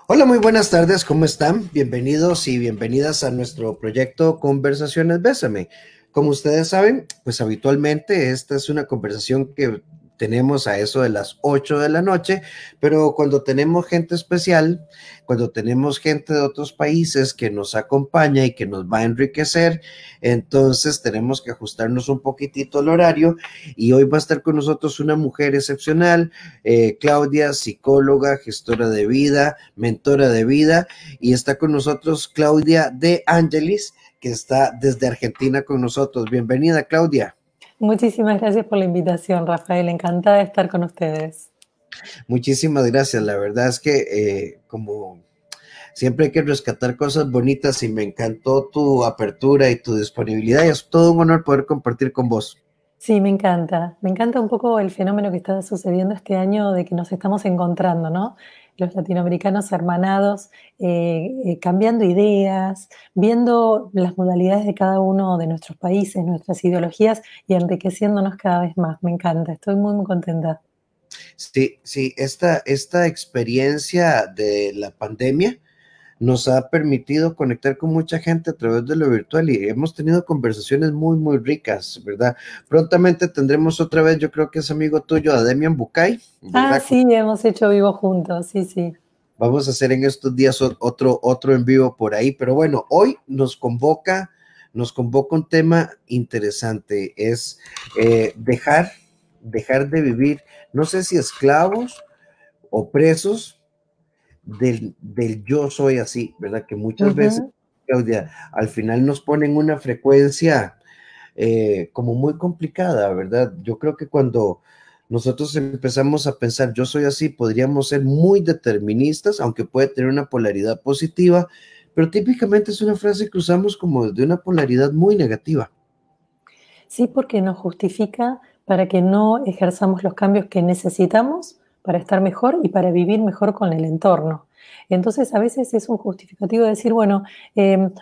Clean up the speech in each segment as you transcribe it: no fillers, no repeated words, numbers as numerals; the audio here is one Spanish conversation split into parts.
Hola, muy buenas tardes, ¿cómo están? Bienvenidos y bienvenidas a nuestro proyecto Conversaciones Bésame. Como ustedes saben, pues habitualmente esta es una conversación que tenemos a eso de las 8 de la noche, pero cuando tenemos gente especial, cuando tenemos gente de otros países que nos acompaña y que nos va a enriquecer, entonces tenemos que ajustarnos un poquitito al horario y hoy va a estar con nosotros una mujer excepcional, Claudia, psicóloga, gestora de vida, mentora de vida, y está con nosotros Claudia de Angelis, que está desde Argentina con nosotros. Bienvenida, Claudia. Muchísimas gracias por la invitación, Rafael. Encantada de estar con ustedes. Muchísimas gracias. La verdad es que como siempre hay que rescatar cosas bonitas y me encantó tu apertura y tu disponibilidad y es todo un honor poder compartir con vos. Sí, me encanta. Me encanta un poco el fenómeno que está sucediendo este año de que nos estamos encontrando, ¿no? Los latinoamericanos hermanados, cambiando ideas, viendo las modalidades de cada uno de nuestros países, nuestras ideologías y enriqueciéndonos cada vez más. Me encanta. Estoy muy, muy contenta. Sí, sí, esta experiencia de la pandemia nos ha permitido conectar con mucha gente a través de lo virtual y hemos tenido conversaciones muy, muy ricas, ¿verdad? Prontamente tendremos otra vez, yo creo que es amigo tuyo, a Demian Bucay, Ah, ¿verdad? sí, hemos hecho vivo juntos. Sí, sí. Vamos a hacer en estos días otro en vivo por ahí, pero bueno, hoy nos convoca un tema interesante, es dejar de vivir, no sé si esclavos o presos del yo soy así, ¿verdad? Que muchas veces, Ujú. Claudia, al final nos ponen una frecuencia como muy complicada, ¿verdad? Yo creo que cuando nosotros empezamos a pensar yo soy así, podríamos ser muy deterministas, aunque puede tener una polaridad positiva, pero típicamente es una frase que usamos como de una polaridad muy negativa. Sí, porque nos justifica para que no ejerzamos los cambios que necesitamos para estar mejor y para vivir mejor con el entorno. Entonces, a veces es un justificativo de decir, bueno,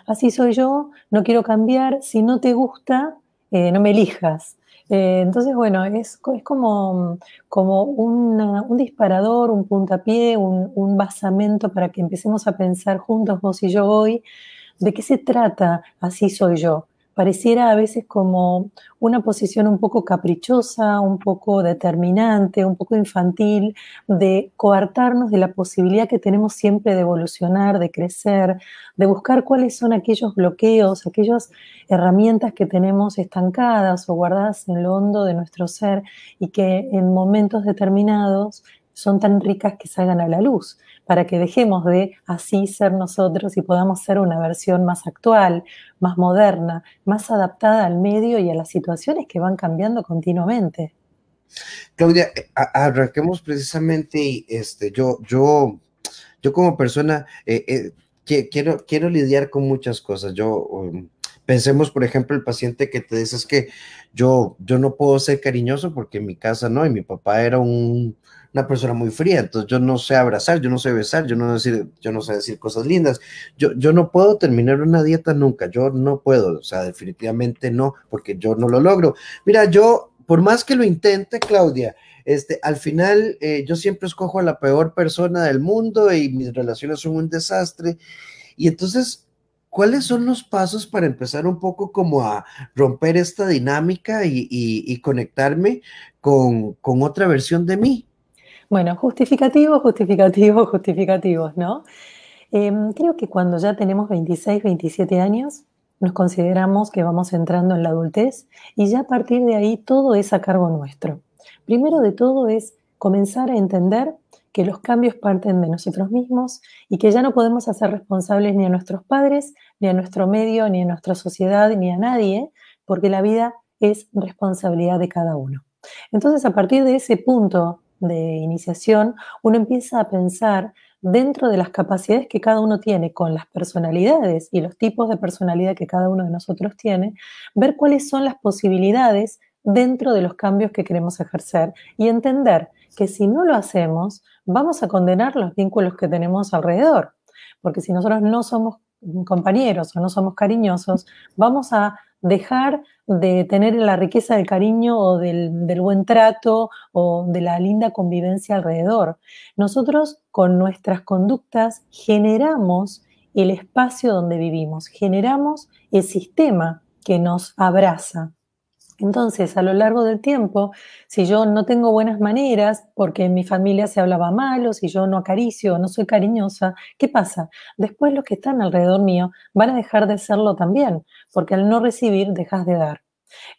así soy yo, no quiero cambiar, si no te gusta, no me elijas. Entonces, bueno, es como un disparador, un puntapié, un basamento para que empecemos a pensar juntos, vos y yo hoy, de qué se trata, así soy yo. Pareciera a veces como una posición un poco caprichosa, un poco determinante, un poco infantil, de coartarnos de la posibilidad que tenemos siempre de evolucionar, de crecer, de buscar cuáles son aquellos bloqueos, aquellas herramientas que tenemos estancadas o guardadas en lo hondo de nuestro ser y que en momentos determinados son tan ricas que salgan a la luz, para que dejemos de así ser nosotros y podamos ser una versión más actual, más moderna, más adaptada al medio y a las situaciones que van cambiando continuamente. Claudia, arranquemos precisamente y yo como persona quiero lidiar con muchas cosas. Pensemos, por ejemplo, el paciente que te dice es que yo no puedo ser cariñoso porque en mi casa no, y mi papá era una persona muy fría, entonces yo no sé abrazar, yo no sé besar, yo no sé decir cosas lindas. Yo no puedo terminar una dieta nunca, yo no puedo, o sea, definitivamente no, porque yo no lo logro. Mira, yo, por más que lo intente, Claudia, al final, yo siempre escojo a la peor persona del mundo y mis relaciones son un desastre. Y entonces, ¿cuáles son los pasos para empezar un poco como a romper esta dinámica y conectarme con otra versión de mí? Bueno, justificativos, justificativos, justificativos, ¿no? Creo que cuando ya tenemos 26, 27 años, nos consideramos que vamos entrando en la adultez y ya a partir de ahí todo es a cargo nuestro. Primero de todo es comenzar a entender que los cambios parten de nosotros mismos y que ya no podemos hacer responsables ni a nuestros padres, ni a nuestro medio, ni a nuestra sociedad, ni a nadie, porque la vida es responsabilidad de cada uno. Entonces, a partir de ese punto de iniciación, uno empieza a pensar dentro de las capacidades que cada uno tiene, con las personalidades y los tipos de personalidad que cada uno de nosotros tiene, ver cuáles son las posibilidades dentro de los cambios que queremos ejercer y entender que si no lo hacemos, vamos a condenar los vínculos que tenemos alrededor. Porque si nosotros no somos compañeros o no somos cariñosos, vamos a dejar de tener la riqueza del cariño o del buen trato o de la linda convivencia alrededor. Nosotros con nuestras conductas generamos el espacio donde vivimos, generamos el sistema que nos abraza. Entonces, a lo largo del tiempo, si yo no tengo buenas maneras, porque en mi familia se hablaba mal, o si yo no acaricio o no soy cariñosa, ¿qué pasa? Después los que están alrededor mío van a dejar de serlo también, porque al no recibir dejas de dar.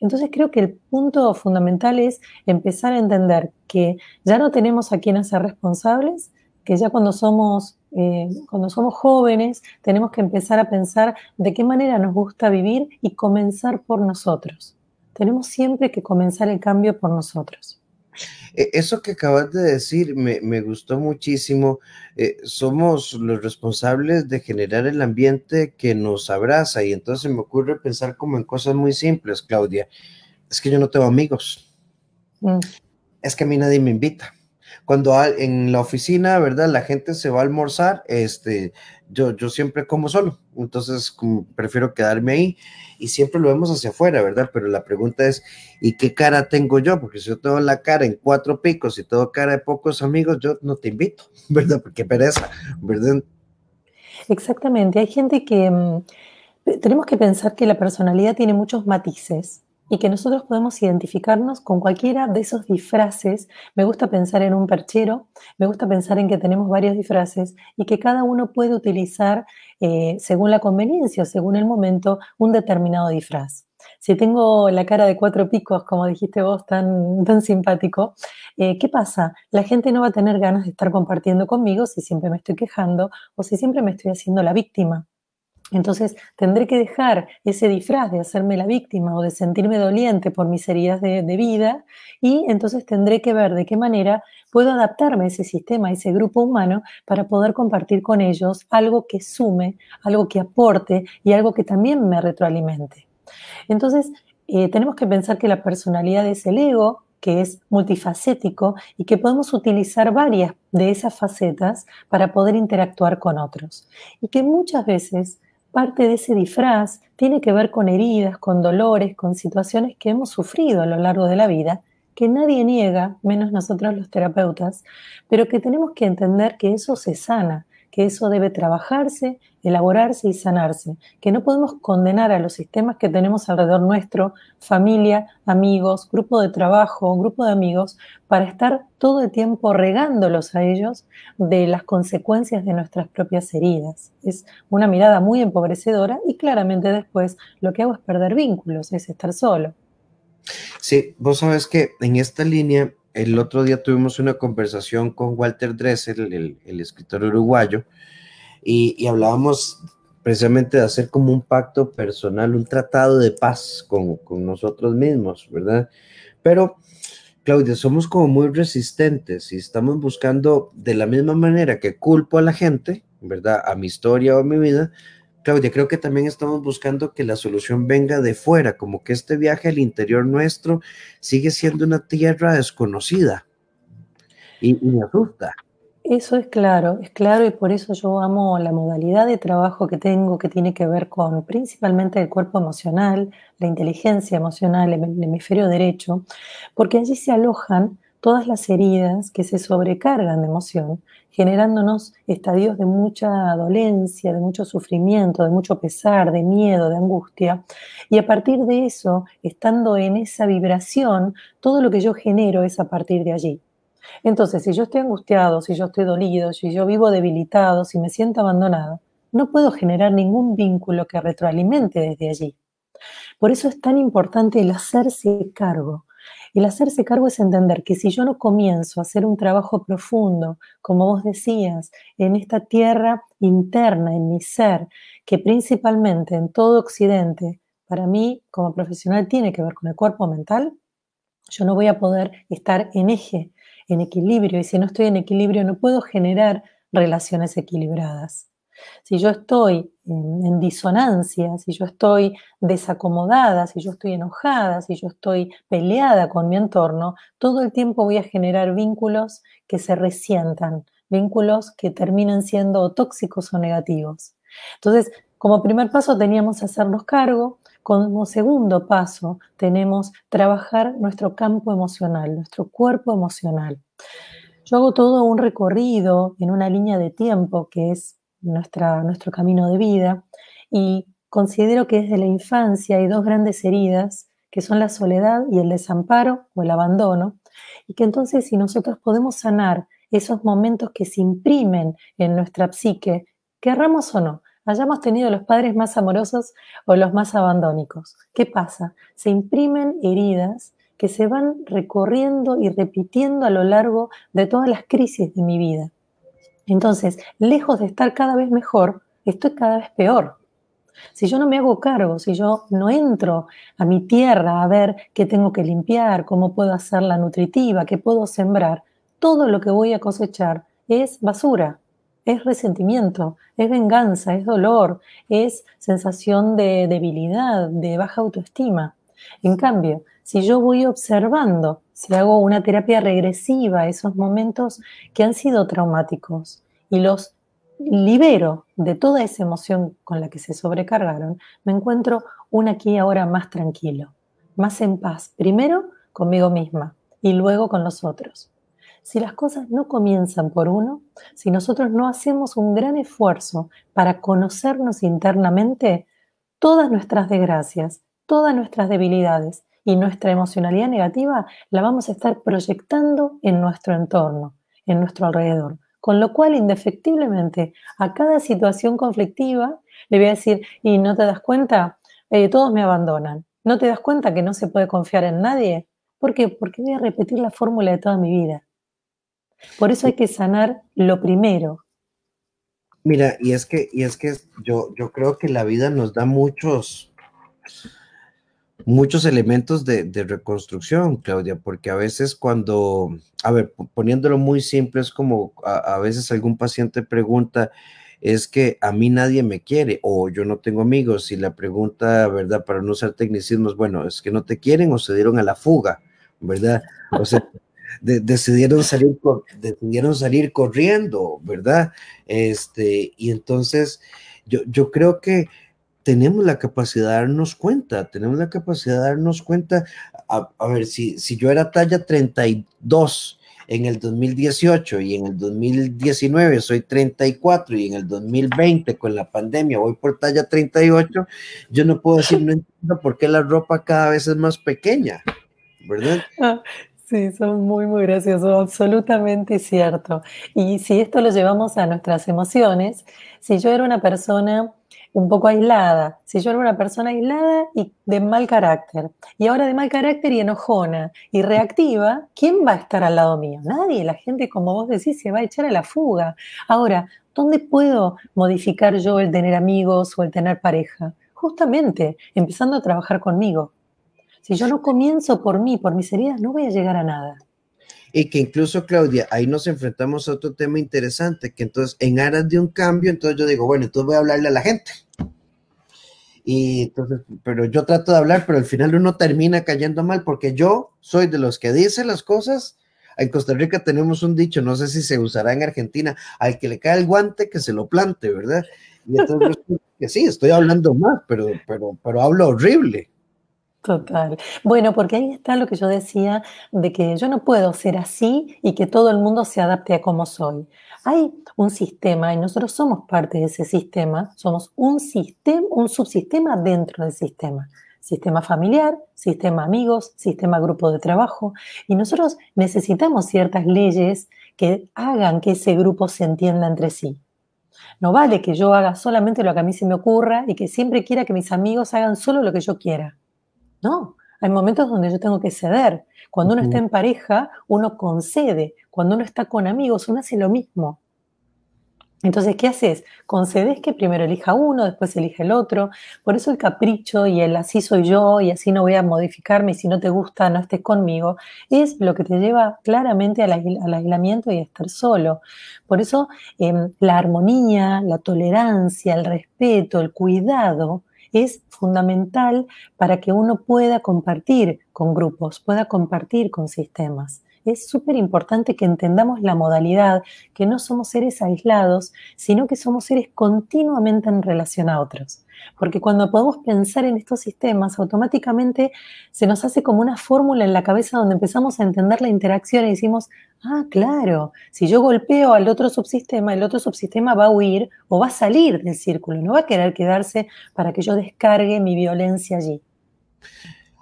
Entonces creo que el punto fundamental es empezar a entender que ya no tenemos a quién hacer responsables, que ya cuando somos jóvenes tenemos que empezar a pensar de qué manera nos gusta vivir y comenzar por nosotros. Tenemos siempre que comenzar el cambio por nosotros. Eso que acabas de decir me gustó muchísimo. Somos los responsables de generar el ambiente que nos abraza y entonces me ocurre pensar como en cosas muy simples, Claudia. Es que yo no tengo amigos, Mm. es que a mí nadie me invita. Cuando en la oficina, ¿verdad? La gente se va a almorzar, yo siempre como solo, entonces como prefiero quedarme ahí y siempre lo vemos hacia afuera, ¿verdad? Pero la pregunta es, ¿y qué cara tengo yo? Porque si yo tengo la cara en cuatro picos y tengo cara de pocos amigos, yo no te invito, ¿verdad? Porque pereza, ¿verdad? Exactamente, hay gente que tenemos que pensar que la personalidad tiene muchos matices y que nosotros podemos identificarnos con cualquiera de esos disfraces. Me gusta pensar en un perchero, me gusta pensar en que tenemos varios disfraces y que cada uno puede utilizar, según la conveniencia o según el momento, un determinado disfraz. Si tengo la cara de cuatro picos, como dijiste vos, tan simpático, ¿qué pasa? La gente no va a tener ganas de estar compartiendo conmigo si siempre me estoy quejando o si siempre me estoy haciendo la víctima. Entonces, tendré que dejar ese disfraz de hacerme la víctima o de sentirme doliente por mis heridas de vida y entonces tendré que ver de qué manera puedo adaptarme a ese sistema, a ese grupo humano para poder compartir con ellos algo que sume, algo que aporte y algo que también me retroalimente. Entonces, tenemos que pensar que la personalidad es el ego, que es multifacético y que podemos utilizar varias de esas facetas para poder interactuar con otros. Y que muchas veces parte de ese disfraz tiene que ver con heridas, con dolores, con situaciones que hemos sufrido a lo largo de la vida, que nadie niega, menos nosotros los terapeutas, pero que tenemos que entender que eso se sana, que eso debe trabajarse, elaborarse y sanarse, que no podemos condenar a los sistemas que tenemos alrededor nuestro, familia, amigos, grupo de trabajo, grupo de amigos, para estar todo el tiempo regándolos a ellos de las consecuencias de nuestras propias heridas. Es una mirada muy empobrecedora y claramente después lo que hago es perder vínculos, es estar solo. Sí, vos sabes que en esta línea, el otro día tuvimos una conversación con Walter Dressel, el escritor uruguayo, y hablábamos precisamente de hacer como un pacto personal, un tratado de paz con nosotros mismos, ¿verdad? Pero, Claudia, somos como muy resistentes y estamos buscando de la misma manera que culpo a la gente, ¿verdad? A mi historia o a mi vida. Claudia, creo que también estamos buscando que la solución venga de fuera, como que este viaje al interior nuestro sigue siendo una tierra desconocida y me asusta. Eso es claro, y por eso yo amo la modalidad de trabajo que tengo, que tiene que ver con principalmente el cuerpo emocional, la inteligencia emocional, el hemisferio derecho, porque allí se alojan todas las heridas que se sobrecargan de emoción, generándonos estadios de mucha dolencia, de mucho sufrimiento, de mucho pesar, de miedo, de angustia. Y a partir de eso, estando en esa vibración, todo lo que yo genero es a partir de allí. Entonces, si yo estoy angustiado, si yo estoy dolido, si yo vivo debilitado, si me siento abandonado, no puedo generar ningún vínculo que retroalimente desde allí. Por eso es tan importante el hacerse cargo. El hacerse cargo es entender que si yo no comienzo a hacer un trabajo profundo, como vos decías, en esta tierra interna, en mi ser, que principalmente en todo Occidente, para mí como profesional tiene que ver con el cuerpo mental, yo no voy a poder estar en eje, en equilibrio, y si no estoy en equilibrio no puedo generar relaciones equilibradas. Si yo estoy en disonancia, si yo estoy desacomodada, si yo estoy enojada, si yo estoy peleada con mi entorno, todo el tiempo voy a generar vínculos que se resientan, vínculos que terminan siendo tóxicos o negativos. Entonces, como primer paso teníamos que hacernos cargo, Como segundo paso tenemos trabajar nuestro campo emocional, nuestro cuerpo emocional. Yo hago todo un recorrido en una línea de tiempo que es nuestro camino de vida y considero que desde la infancia hay dos grandes heridas que son la soledad y el desamparo o el abandono, y que entonces si nosotros podemos sanar esos momentos que se imprimen en nuestra psique, querramos o no, hayamos tenido los padres más amorosos o los más abandónicos. ¿Qué pasa? Se imprimen heridas que se van recorriendo y repitiendo a lo largo de todas las crisis de mi vida. Entonces, lejos de estar cada vez mejor, estoy cada vez peor. Si yo no me hago cargo, si yo no entro a mi tierra a ver qué tengo que limpiar, cómo puedo hacerla nutritiva, qué puedo sembrar, todo lo que voy a cosechar es basura, es resentimiento, es venganza, es dolor, es sensación de debilidad, de baja autoestima. En cambio, si yo voy observando, si hago una terapia regresiva a esos momentos que han sido traumáticos y los libero de toda esa emoción con la que se sobrecargaron, me encuentro un aquí y ahora más tranquilo, más en paz, primero conmigo misma y luego con los otros. Si las cosas no comienzan por uno, si nosotros no hacemos un gran esfuerzo para conocernos internamente, todas nuestras desgracias, todas nuestras debilidades y nuestra emocionalidad negativa la vamos a estar proyectando en nuestro entorno, en nuestro alrededor. Con lo cual, indefectiblemente, a cada situación conflictiva le voy a decir, ¿y no te das cuenta? Todos me abandonan. ¿No te das cuenta que no se puede confiar en nadie? ¿Por qué? Porque voy a repetir la fórmula de toda mi vida. Por eso hay que sanar lo primero. Mira, y es que yo creo que la vida nos da muchos elementos de reconstrucción, Claudia, porque a veces cuando, a ver, poniéndolo muy simple, es como a veces algún paciente pregunta, es que a mí nadie me quiere o yo no tengo amigos, y la pregunta, ¿verdad? Para no usar tecnicismos, bueno, es que no te quieren o se dieron a la fuga, ¿verdad? O sea, decidieron salir corriendo, ¿verdad? Y entonces yo creo que tenemos la capacidad de tenemos la capacidad de darnos cuenta, a ver, si yo era talla 32 en el 2018 y en el 2019 soy 34 y en el 2020 con la pandemia voy por talla 38, yo no puedo decir, no entiendo por qué la ropa cada vez es más pequeña, ¿verdad? Sí, son muy, muy graciosos, absolutamente cierto. Y si esto lo llevamos a nuestras emociones, si yo era una persona un poco aislada, si yo era una persona aislada y de mal carácter, y ahora de mal carácter y enojona y reactiva, ¿quién va a estar al lado mío? Nadie, la gente, como vos decís, se va a echar a la fuga. Ahora, ¿dónde puedo modificar yo el tener amigos o el tener pareja? Justamente, empezando a trabajar conmigo. Si yo no comienzo por mí, por mis heridas, no voy a llegar a nada. Y que incluso, Claudia, ahí nos enfrentamos a otro tema interesante, que entonces en aras de un cambio, entonces yo digo, bueno, entonces voy a hablarle a la gente. Y entonces, pero yo trato de hablar, pero al final uno termina cayendo mal, porque yo soy de los que dice las cosas. En Costa Rica tenemos un dicho, no sé si se usará en Argentina, al que le cae el guante, que se lo plante, ¿verdad? Y entonces, que sí, estoy hablando más, pero hablo horrible. Total. Bueno, porque ahí está lo que yo decía de que yo no puedo ser así y que todo el mundo se adapte a cómo soy. Hay un sistema y nosotros somos parte de ese sistema, somos un sistema, un subsistema dentro del sistema. Sistema familiar, sistema amigos, sistema grupo de trabajo. Y nosotros necesitamos ciertas leyes que hagan que ese grupo se entienda entre sí. No vale que yo haga solamente lo que a mí se me ocurra y que siempre quiera que mis amigos hagan solo lo que yo quiera. No, hay momentos donde yo tengo que ceder. Cuando uno está en pareja, uno concede. Cuando uno está con amigos, uno hace lo mismo. Entonces, ¿qué haces? Concedes que primero elija uno, después elija el otro. Por eso el capricho y el así soy yo y así no voy a modificarme y si no te gusta no estés conmigo, es lo que te lleva claramente al aislamiento y a estar solo. Por eso la armonía, la tolerancia, el respeto, el cuidado es fundamental para que uno pueda compartir con grupos, pueda compartir con sistemas. es súper importante que entendamos la modalidad, que no somos seres aislados, sino que somos seres continuamente en relación a otros. Porque cuando podemos pensar en estos sistemas, automáticamente se nos hace como una fórmula en la cabeza donde empezamos a entender la interacción y decimos, ah, claro, si yo golpeo al otro subsistema, el otro subsistema va a huir o va a salir del círculo, no va a querer quedarse para que yo descargue mi violencia allí.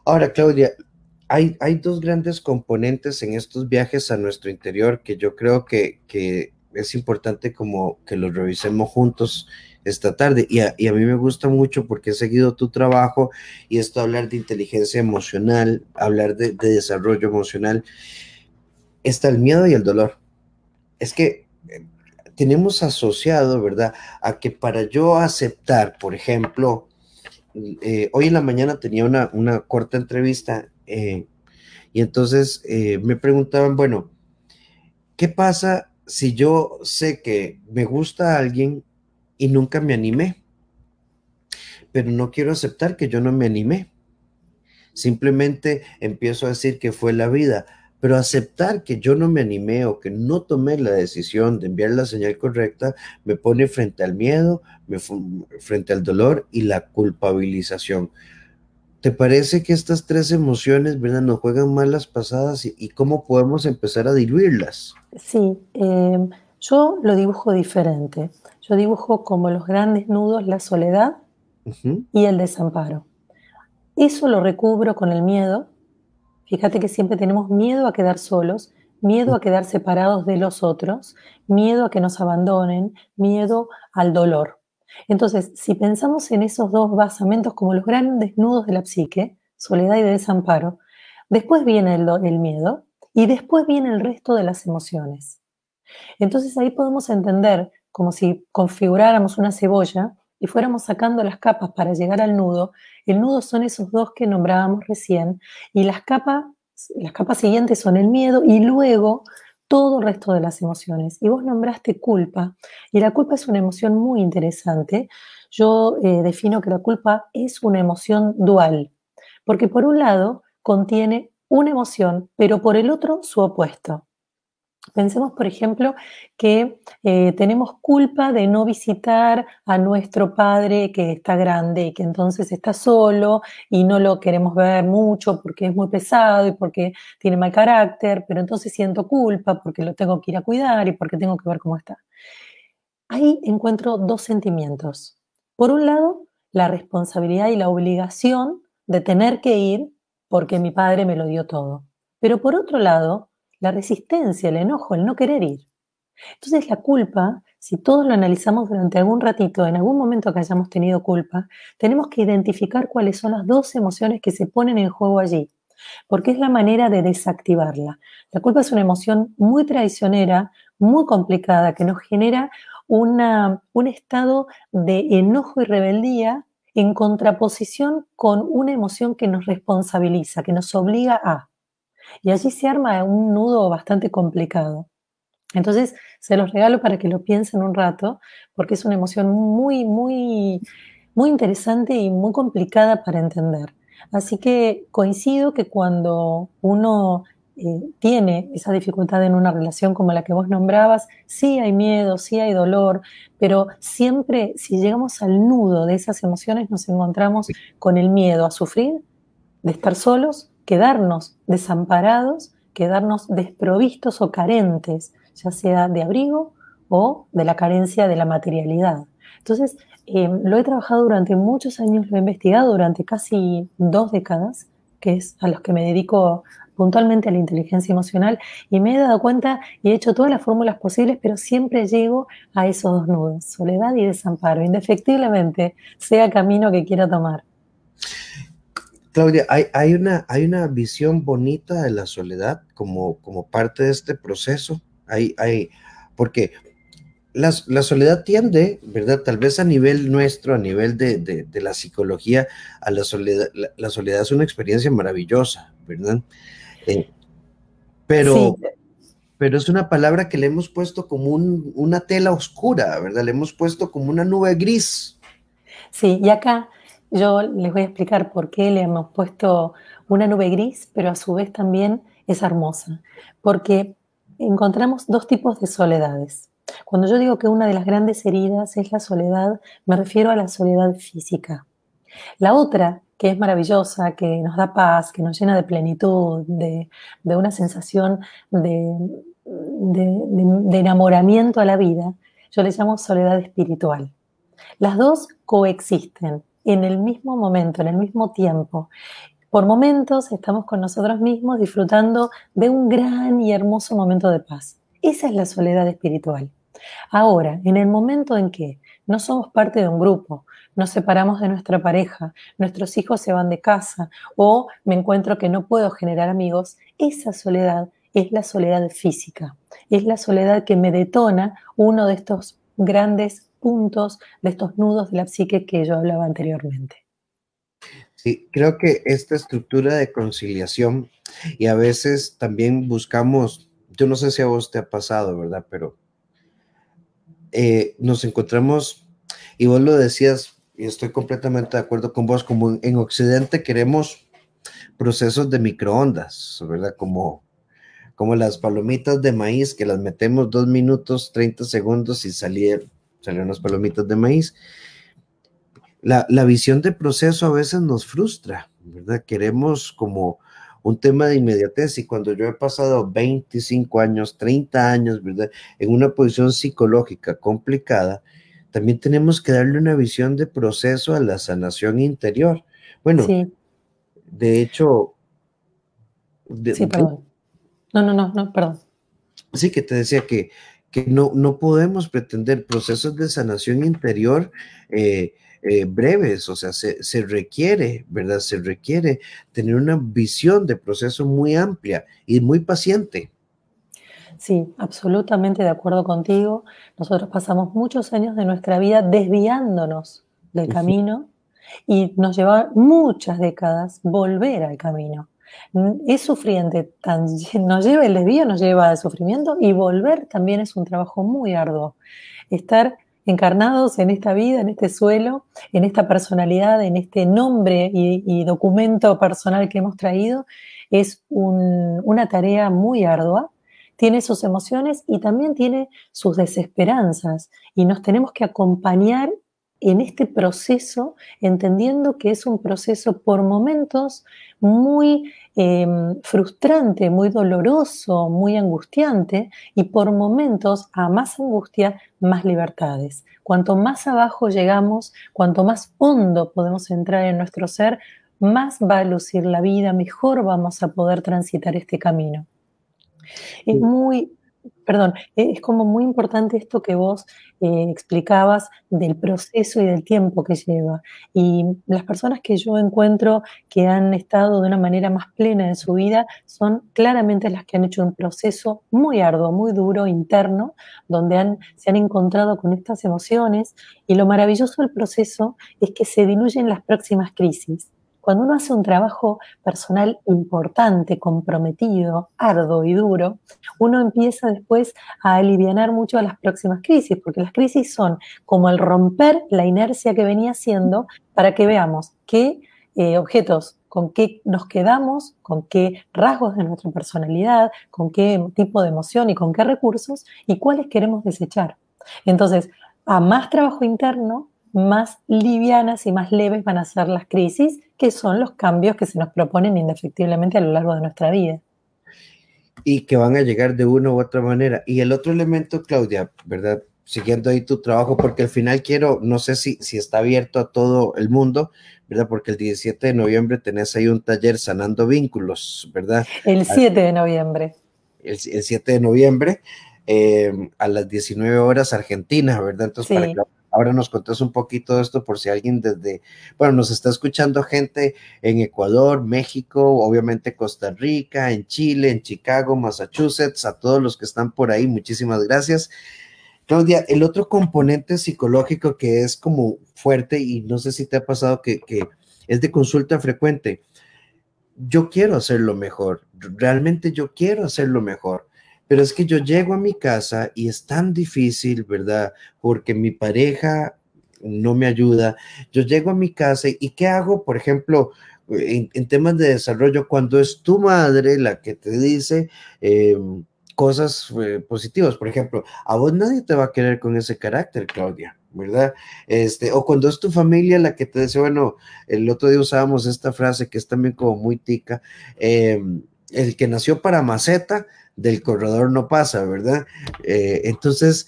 Ahora, Claudia, hay dos grandes componentes en estos viajes a nuestro interior que yo creo que es importante como que los revisemos juntos esta tarde. Y a mí me gusta mucho porque he seguido tu trabajo y esto hablar de inteligencia emocional, hablar de desarrollo emocional. Está el miedo y el dolor. Es que tenemos asociado, ¿verdad? A que para yo aceptar, por ejemplo, hoy en la mañana tenía una corta entrevista y entonces me preguntaban, bueno, ¿qué pasa si yo sé que me gusta a alguien y nunca me animé? Pero no quiero aceptar que yo no me animé. Simplemente empiezo a decir que fue la vida, pero aceptar que yo no me animé o que no tomé la decisión de enviar la señal correcta me pone frente al miedo, frente al dolor y la culpabilización. ¿Te parece que estas tres emociones, verdad, nos juegan malas pasadas y cómo podemos empezar a diluirlas? Sí, yo lo dibujo diferente. Yo dibujo como los grandes nudos la soledad Ujú. y el desamparo. Eso lo recubro con el miedo. Fíjate que siempre tenemos miedo a quedar solos, miedo a quedar separados de los otros, miedo a que nos abandonen, miedo al dolor. Entonces, si pensamos en esos dos basamentos como los grandes nudos de la psique, soledad y desamparo, después viene el miedo y después viene el resto de las emociones. Entonces ahí podemos entender como si configuráramos una cebolla y fuéramos sacando las capas para llegar al nudo. El nudo son esos dos que nombrábamos recién y las capas siguientes son el miedo y luego todo el resto de las emociones. Y vos nombraste culpa y la culpa es una emoción muy interesante. Yo defino que la culpa es una emoción dual, porque por un lado contiene una emoción, pero por el otro su opuesto. Pensemos, por ejemplo, que tenemos culpa de no visitar a nuestro padre que está grande y que entonces está solo y no lo queremos ver mucho porque es muy pesado y porque tiene mal carácter, pero entonces siento culpa porque lo tengo que ir a cuidar y porque tengo que ver cómo está. Ahí encuentro dos sentimientos. Por un lado, la responsabilidad y la obligación de tener que ir porque mi padre me lo dio todo. Pero por otro lado, la resistencia, el enojo, el no querer ir. Entonces la culpa, si todos lo analizamos durante algún ratito, en algún momento que hayamos tenido culpa, tenemos que identificar cuáles son las dos emociones que se ponen en juego allí, porque es la manera de desactivarla. La culpa es una emoción muy traicionera, muy complicada, que nos genera un estado de enojo y rebeldía en contraposición con una emoción que nos responsabiliza, que nos obliga a. Y allí se arma un nudo bastante complicado. Entonces, se los regalo para que lo piensen un rato, porque es una emoción muy, muy, muy interesante y muy complicada para entender. Así que coincido que cuando uno tiene esa dificultad en una relación como la que vos nombrabas, sí hay miedo, sí hay dolor, pero siempre si llegamos al nudo de esas emociones nos encontramos con el miedo a sufrir, de estar solos, quedarnos desamparados, quedarnos desprovistos o carentes, ya sea de abrigo o de la carencia de la materialidad. Entonces, lo he trabajado durante muchos años, lo he investigado durante casi 2 décadas, que es a los que me dedico puntualmente a la inteligencia emocional, y me he dado cuenta y he hecho todas las fórmulas posibles, pero siempre llego a esos dos nudos, soledad y desamparo, indefectiblemente, sea camino que quiera tomar. Claudia, hay una visión bonita de la soledad como parte de este proceso. Porque la soledad tiende, ¿verdad? Tal vez a nivel nuestro, a nivel de la psicología, a la soledad es una experiencia maravillosa, ¿verdad? Eh, Sí, pero, pero es una palabra que le hemos puesto como una tela oscura, ¿verdad? Le hemos puesto como una nube gris. sí, y acá yo les voy a explicar por qué le hemos puesto una nube gris, pero a su vez también es hermosa, porque encontramos dos tipos de soledades. Cuando yo digo que una de las grandes heridas es la soledad, me refiero a la soledad física. La otra, que es maravillosa, que nos da paz, que nos llena de plenitud, de una sensación de enamoramiento a la vida, yo le llamo soledad espiritual. Las dos coexisten en el mismo momento, en el mismo tiempo. Por momentos estamos con nosotros mismos disfrutando de un gran y hermoso momento de paz. Esa es la soledad espiritual. Ahora, en el momento en que no somos parte de un grupo, nos separamos de nuestra pareja, nuestros hijos se van de casa o me encuentro que no puedo generar amigos, esa soledad es la soledad física, es la soledad que me detona uno de estos grandes puntos, de estos nudos de la psique que yo hablaba anteriormente. Sí, creo que esta estructura de conciliación y a veces también buscamos, yo no sé si a vos te ha pasado, ¿verdad? Pero nos encontramos, y vos lo decías, y estoy completamente de acuerdo con vos, como en Occidente queremos procesos de microondas, ¿verdad? Como las palomitas de maíz que las metemos 2 minutos, 30 segundos y salieron las palomitas de maíz. La visión de proceso a veces nos frustra, ¿verdad? Queremos como un tema de inmediatez y cuando yo he pasado 25 años, 30 años, ¿verdad? En una posición psicológica complicada, también tenemos que darle una visión de proceso a la sanación interior. Bueno, Sí, de hecho, sí, perdón. No, perdón. sí que te decía que no podemos pretender procesos de sanación interior breves, o sea, se requiere, ¿verdad? Se requiere tener una visión de proceso muy amplia y muy paciente. Sí, absolutamente de acuerdo contigo. Nosotros pasamos muchos años de nuestra vida desviándonos del camino y nos lleva muchas décadas volver al camino. Es sufriente, nos lleva el desvío, nos lleva al sufrimiento y volver también es un trabajo muy arduo. Estar encarnados en esta vida, en este suelo, en esta personalidad, en este nombre y documento personal que hemos traído, es una tarea muy ardua. Tiene sus emociones y también tiene sus desesperanzas y nos tenemos que acompañar en este proceso, entendiendo que es un proceso por momentos muy frustrante, muy doloroso, muy angustiante y por momentos a más angustia, más libertades. Cuanto más abajo llegamos, cuanto más hondo podemos entrar en nuestro ser, más va a lucir la vida, mejor vamos a poder transitar este camino. Es muy, perdón, es como muy importante esto que vos explicabas del proceso y del tiempo que lleva. Y las personas que yo encuentro que han estado de una manera más plena en su vida son claramente las que han hecho un proceso muy arduo, muy duro, interno, donde se han encontrado con estas emociones. Y lo maravilloso del proceso es que se diluyen las próximas crisis. Cuando uno hace un trabajo personal importante, comprometido, arduo y duro, uno empieza después a alivianar mucho a las próximas crisis, porque las crisis son como el romper la inercia que venía haciendo para que veamos qué objetos, con qué nos quedamos, con qué rasgos de nuestra personalidad, con qué tipo de emoción y con qué recursos y cuáles queremos desechar. Entonces, a más trabajo interno, más livianas y más leves van a ser las crisis, que son los cambios que se nos proponen indefectiblemente a lo largo de nuestra vida. Y que van a llegar de una u otra manera. Y el otro elemento, Claudia, ¿verdad? Siguiendo ahí tu trabajo, porque al final quiero, no sé si está abierto a todo el mundo, ¿verdad? Porque el 17 de noviembre tenés ahí un taller sanando vínculos, ¿verdad? El 7 de noviembre. El 7 de noviembre a las 19 horas Argentina, ¿verdad? Entonces, para que Sí. ahora nos contes un poquito de esto por si alguien bueno, nos está escuchando gente en Ecuador, México, obviamente Costa Rica, en Chile, en Chicago, Massachusetts, a todos los que están por ahí, muchísimas gracias. Claudia, el otro componente psicológico que es como fuerte y no sé si te ha pasado que es de consulta frecuente. Yo quiero hacerlo mejor, realmente yo quiero hacerlo mejor, pero es que yo llego a mi casa y es tan difícil, ¿verdad? Porque mi pareja no me ayuda. Yo llego a mi casa y ¿qué hago? Por ejemplo, en temas de desarrollo, cuando es tu madre la que te dice cosas positivas. Por ejemplo, a vos nadie te va a querer con ese carácter, Claudia, ¿verdad? O cuando es tu familia la que te dice, bueno, el otro día usábamos esta frase que es también como muy tica, el que nació para maceta, del corredor no pasa, ¿verdad? Entonces,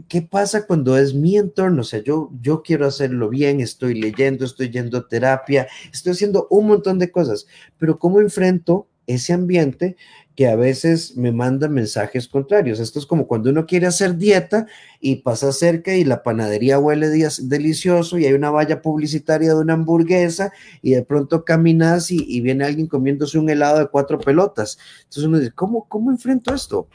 ¿qué pasa cuando es mi entorno? O sea, yo quiero hacerlo bien, estoy leyendo, estoy yendo a terapia, estoy haciendo un montón de cosas, pero ¿cómo enfrento ese ambiente que a veces me manda mensajes contrarios? Esto es como cuando uno quiere hacer dieta y pasa cerca y la panadería huele delicioso y hay una valla publicitaria de una hamburguesa y de pronto caminas y viene alguien comiéndose un helado de 4 pelotas. Entonces uno dice, ¿cómo enfrento esto?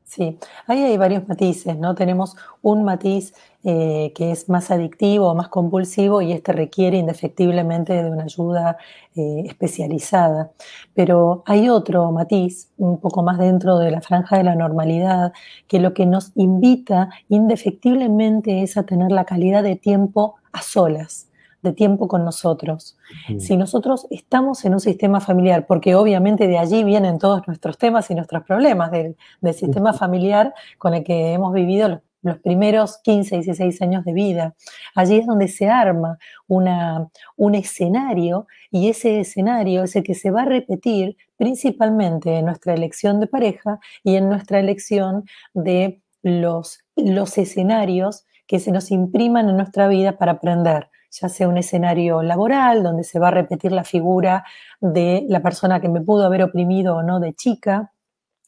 Sí, ahí hay varios matices, ¿no? Tenemos un matiz que es más adictivo o más compulsivo y este requiere indefectiblemente de una ayuda especializada. Pero hay otro matiz, un poco más dentro de la franja de la normalidad, que lo que nos invita indefectiblemente es a tener la calidad de tiempo a solas, de tiempo con nosotros. Si nosotros estamos en un sistema familiar, porque obviamente de allí vienen todos nuestros temas y nuestros problemas, del sistema familiar con el que hemos vivido los primeros 15, 16 años de vida. Allí es donde se arma un escenario y ese escenario es el que se va a repetir principalmente en nuestra elección de pareja y en nuestra elección de los escenarios que se nos impriman en nuestra vida para aprender, ya sea un escenario laboral donde se va a repetir la figura de la persona que me pudo haber oprimido o no de chica.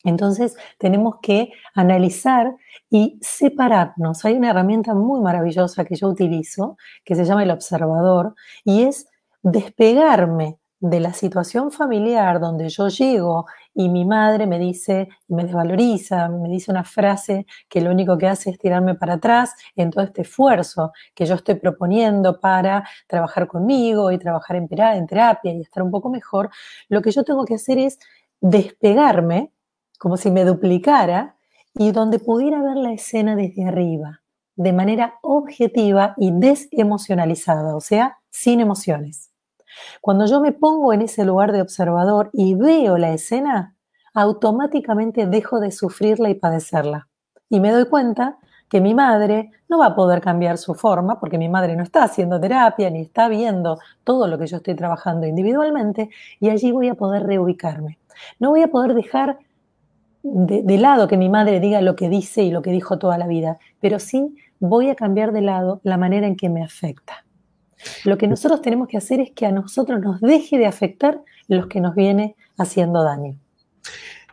Entonces tenemos que analizar y separarnos. Hay una herramienta muy maravillosa que yo utilizo que se llama el observador y es despegarme de la situación familiar donde yo llego y mi madre me dice, me desvaloriza, me dice una frase que lo único que hace es tirarme para atrás en todo este esfuerzo que yo estoy proponiendo para trabajar conmigo y trabajar en terapia y estar un poco mejor. Lo que yo tengo que hacer es despegarme como si me duplicara, y donde pudiera ver la escena desde arriba, de manera objetiva y desemocionalizada, o sea, sin emociones. Cuando yo me pongo en ese lugar de observador y veo la escena, automáticamente dejo de sufrirla y padecerla. Y me doy cuenta que mi madre no va a poder cambiar su forma, porque mi madre no está haciendo terapia ni está viendo todo lo que yo estoy trabajando individualmente, y allí voy a poder reubicarme. No voy a poder dejar de lado que mi madre diga lo que dice y lo que dijo toda la vida, pero sí voy a cambiar de lado la manera en que me afecta. Lo que nosotros tenemos que hacer es que a nosotros nos deje de afectar los que nos viene haciendo daño.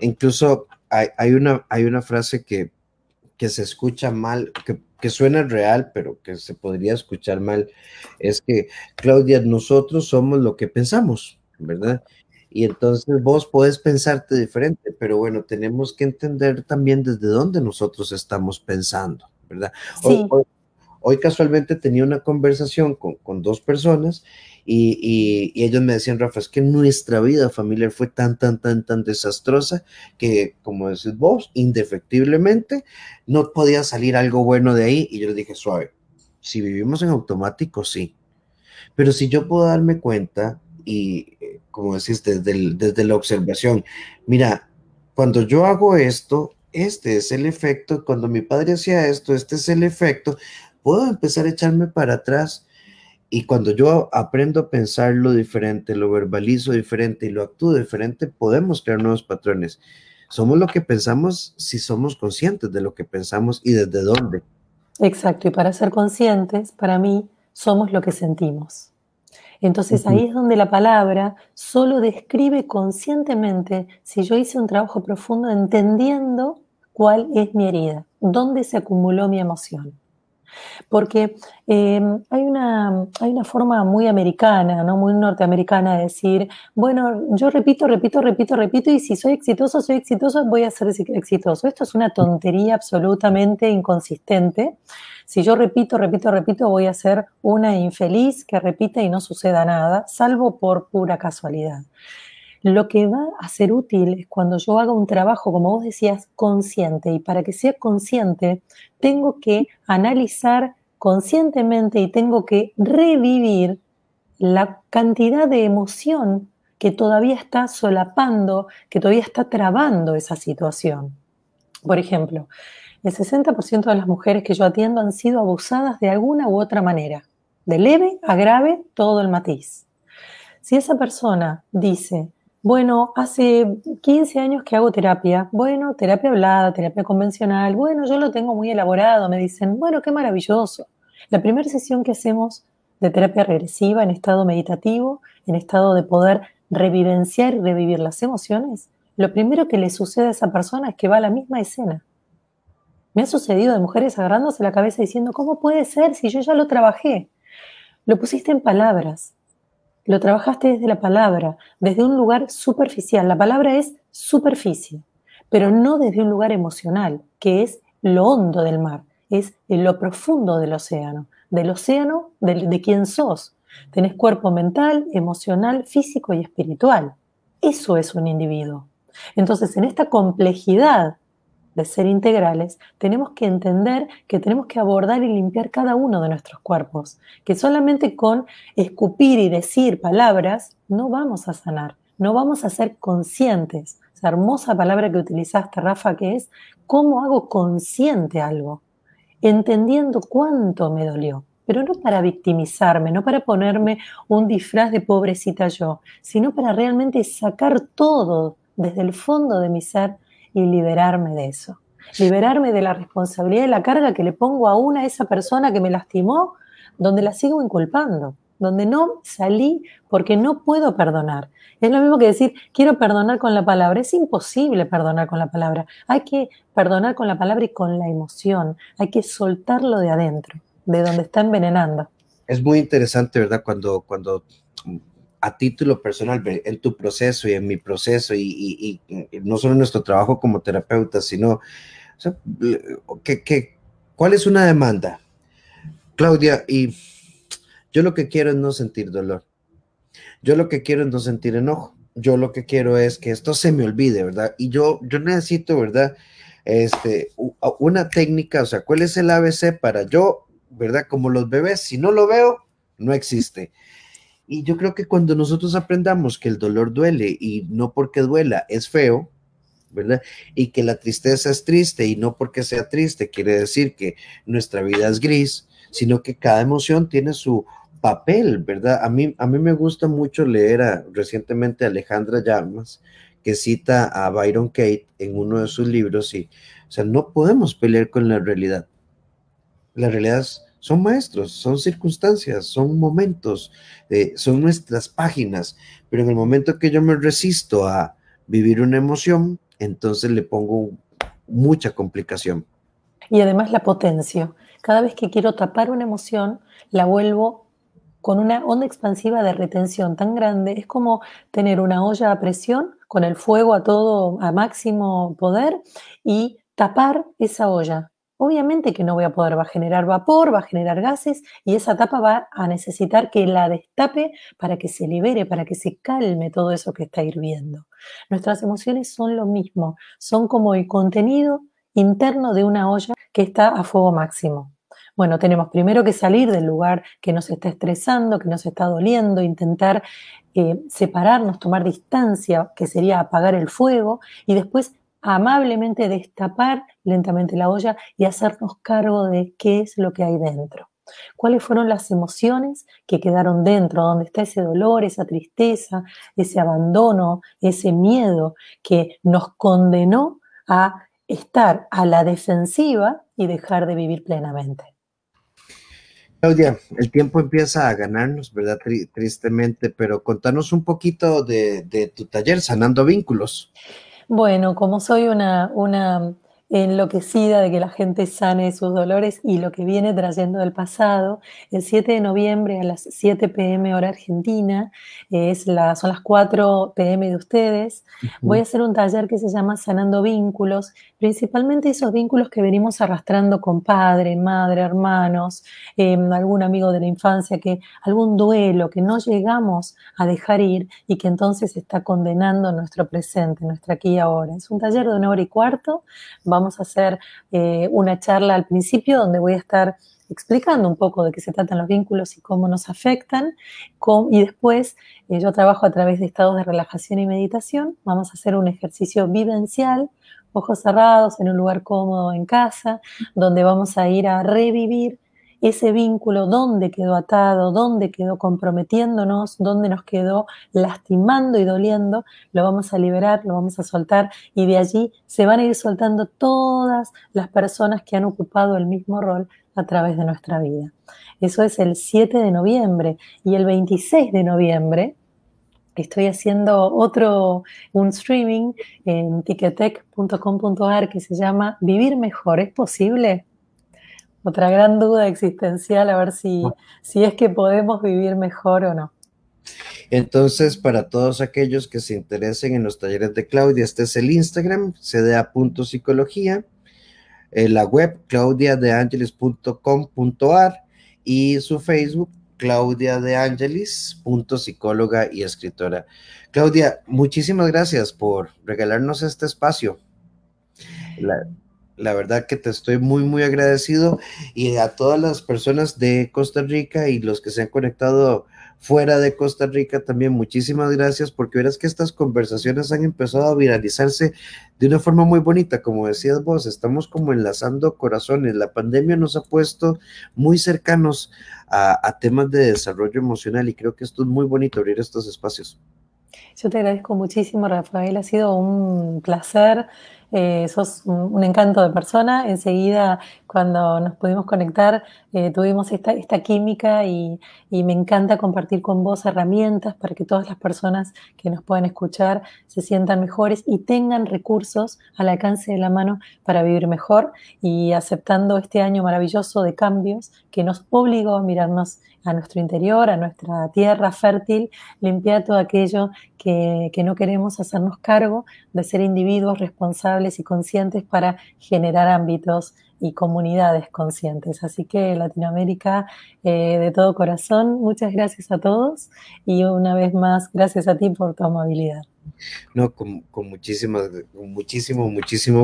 Incluso hay una frase que se escucha mal, que suena real, pero que se podría escuchar mal, es que, Claudia, nosotros somos lo que pensamos, ¿verdad? Y entonces vos podés pensarte diferente, pero bueno, tenemos que entender también desde dónde nosotros estamos pensando, ¿verdad? Hoy, Sí, hoy, Hoy casualmente tenía una conversación con 2 personas y ellos me decían, Rafa, es que nuestra vida familiar fue tan desastrosa que, como decís vos, indefectiblemente no podía salir algo bueno de ahí. Y yo les dije, suave, si vivimos en automático, sí. Pero si yo puedo darme cuenta y, como decís, desde la observación, mira, cuando yo hago esto, este es el efecto, cuando mi padre hacía esto, este es el efecto, puedo empezar a echarme para atrás y cuando yo aprendo a pensarlo diferente, lo verbalizo diferente y lo actúo diferente, podemos crear nuevos patrones. Somos lo que pensamos si somos conscientes de lo que pensamos y desde dónde. exacto. Y para ser conscientes, para mí, somos lo que sentimos. Entonces Ujú. ahí es donde la palabra solo describe conscientemente si yo hice un trabajo profundo entendiendo cuál es mi herida, dónde se acumuló mi emoción. Porque hay una forma muy americana, ¿no? Muy norteamericana de decir, bueno, yo repito, y si soy exitoso, voy a ser exitoso. Esto es una tontería absolutamente inconsistente. Si yo repito, voy a ser una infeliz que repite y no suceda nada, salvo por pura casualidad. Lo que va a ser útil es cuando yo haga un trabajo, como vos decías, consciente. Y para que sea consciente, tengo que analizar conscientemente y tengo que revivir la cantidad de emoción que todavía está solapando, que todavía está trabando esa situación. Por ejemplo, el 60% de las mujeres que yo atiendo han sido abusadas de alguna u otra manera, de leve a grave, todo el matiz. Si esa persona dice, bueno, hace 15 años que hago terapia, bueno, terapia hablada, terapia convencional, bueno, yo lo tengo muy elaborado, me dicen, bueno, qué maravilloso. La primera sesión que hacemos de terapia regresiva en estado meditativo, en estado de poder revivenciar y revivir las emociones, lo primero que le sucede a esa persona es que va a la misma escena. Me ha sucedido de mujeres agarrándose la cabeza diciendo, ¿cómo puede ser si yo ya lo trabajé? Lo pusiste en palabras. Lo trabajaste desde la palabra, desde un lugar superficial. La palabra es superficie, pero no desde un lugar emocional, que es lo hondo del mar, es lo profundo del océano de quién sos. Tenés cuerpo mental, emocional, físico y espiritual. Eso es un individuo. Entonces, en esta complejidad de ser integrales, tenemos que entender que tenemos que abordar y limpiar cada uno de nuestros cuerpos, que solamente con escupir y decir palabras no vamos a sanar, no vamos a ser conscientes. Esa hermosa palabra que utilizaste, Rafa, que es ¿cómo hago consciente algo? Entendiendo cuánto me dolió, pero no para victimizarme, no para ponerme un disfraz de pobrecita yo, sino para realmente sacar todo desde el fondo de mi ser y liberarme de eso. Liberarme de la responsabilidad y la carga que le pongo aún a esa persona que me lastimó, donde la sigo inculpando, donde no salí porque no puedo perdonar. Es lo mismo que decir, quiero perdonar con la palabra. Es imposible perdonar con la palabra. Hay que perdonar con la palabra y con la emoción. Hay que soltarlo de adentro, de donde está envenenando. Es muy interesante, ¿verdad? Cuando a título personal, en tu proceso y en mi proceso, y no solo en nuestro trabajo como terapeuta, sino, o sea, ¿cuál es una demanda? Claudia, y yo lo que quiero es no sentir dolor. Yo lo que quiero es no sentir enojo. Yo lo que quiero es que esto se me olvide, ¿verdad? Y yo necesito, ¿verdad? Una técnica, o sea, ¿cuál es el ABC para yo, ¿verdad? Como los bebés, si no lo veo, no existe. Y yo creo que cuando nosotros aprendamos que el dolor duele y no porque duela es feo, ¿verdad? Y que la tristeza es triste y no porque sea triste quiere decir que nuestra vida es gris, sino que cada emoción tiene su papel, ¿verdad? A mí me gusta mucho leer recientemente a Alejandra Llamas, que cita a Byron Kate en uno de sus libros y, o sea, no podemos pelear con la realidad. La realidad son maestros, son circunstancias, son momentos, son nuestras páginas, pero en el momento que yo me resisto a vivir una emoción, entonces le pongo mucha complicación. Y además la potencio. Cada vez que quiero tapar una emoción, la vuelvo con una onda expansiva de retención tan grande. Es como tener una olla a presión con el fuego a todo, a máximo poder y tapar esa olla. Obviamente que no voy a poder, va a generar vapor, va a generar gases y esa tapa va a necesitar que la destape para que se libere, para que se calme todo eso que está hirviendo. Nuestras emociones son lo mismo, son como el contenido interno de una olla que está a fuego máximo. Bueno, tenemos primero que salir del lugar que nos está estresando, que nos está doliendo, intentar separarnos, tomar distancia, que sería apagar el fuego, y después amablemente destapar lentamente la olla y hacernos cargo de qué es lo que hay dentro. ¿Cuáles fueron las emociones que quedaron dentro? ¿Dónde está ese dolor, esa tristeza, ese abandono, ese miedo que nos condenó a estar a la defensiva y dejar de vivir plenamente? Claudia, el tiempo empieza a ganarnos, ¿verdad? Tristemente, pero contanos un poquito de tu taller, Sanando Vínculos. Bueno, como soy una enloquecida de que la gente sane sus dolores y lo que viene trayendo del pasado, el 7 de noviembre a las 7 p.m. hora argentina, son las 4 p.m. de ustedes, voy a hacer un taller que se llama Sanando Vínculos, principalmente esos vínculos que venimos arrastrando con padre, madre, hermanos, algún amigo de la infancia, algún duelo que no llegamos a dejar ir y que entonces está condenando nuestro presente, nuestra aquí y ahora. Es un taller de 1 hora y cuarto. Vamos a hacer una charla al principio donde voy a estar explicando un poco de qué se tratan los vínculos y cómo nos afectan. Y después yo trabajo a través de estados de relajación y meditación. Vamos a hacer un ejercicio vivencial, ojos cerrados, en un lugar cómodo en casa, donde vamos a ir a revivir ese vínculo, dónde quedó atado, dónde quedó comprometiéndonos, dónde nos quedó lastimando y doliendo, lo vamos a liberar, lo vamos a soltar, y de allí se van a ir soltando todas las personas que han ocupado el mismo rol a través de nuestra vida. Eso es el 7 de noviembre, y el 26 de noviembre estoy haciendo un streaming en ticketek.com.ar que se llama Vivir Mejor, ¿es posible? Otra gran duda existencial, a ver si es que podemos vivir mejor o no. Entonces, para todos aquellos que se interesen en los talleres de Claudia, este es el Instagram, cda.psicología, la web claudiadeangelis.com.ar y su Facebook, Claudia de Angelis, psicóloga y escritora. Claudia, muchísimas gracias por regalarnos este espacio. La verdad que te estoy muy, muy agradecido, y a todas las personas de Costa Rica y los que se han conectado fuera de Costa Rica también, muchísimas gracias, porque verás que estas conversaciones han empezado a viralizarse de una forma muy bonita. Como decías vos, estamos como enlazando corazones. La pandemia nos ha puesto muy cercanos a temas de desarrollo emocional, y creo que esto es muy bonito, abrir estos espacios. Yo te agradezco muchísimo, Rafael, ha sido un placer, sos un encanto de persona. Enseguida, cuando nos pudimos conectar, tuvimos esta química, y me encanta compartir con vos herramientas para que todas las personas que nos puedan escuchar se sientan mejores y tengan recursos al alcance de la mano para vivir mejor, y aceptando este año maravilloso de cambios que nos obligó a mirarnos a nuestro interior, a nuestra tierra fértil, limpiar todo aquello que no queremos, hacernos cargo de ser individuos responsables y conscientes para generar ámbitos y comunidades conscientes. Así que Latinoamérica, de todo corazón, muchas gracias a todos, y una vez más, gracias a ti por tu amabilidad. No, con muchísimo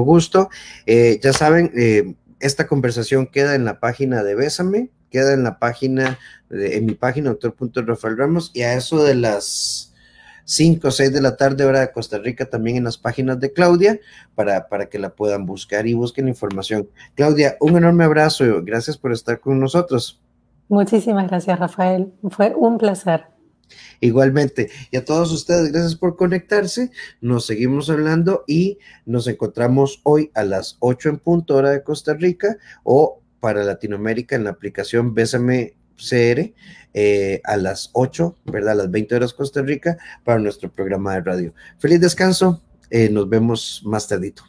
gusto. Ya saben, esta conversación queda en la página de Bésame, queda en la página, en mi página, Dr. Ramos, y a eso de las 5 o 6 de la tarde, hora de Costa Rica, también en las páginas de Claudia, para que la puedan buscar y busquen información. Claudia, un enorme abrazo, gracias por estar con nosotros. Muchísimas gracias, Rafael, fue un placer. Igualmente, y a todos ustedes, gracias por conectarse. Nos seguimos hablando y nos encontramos hoy a las 8 en punto, hora de Costa Rica, o para Latinoamérica en la aplicación Bésame CR, a las 8, ¿verdad? A las 20 horas Costa Rica, para nuestro programa de radio. Feliz descanso, nos vemos más tardito.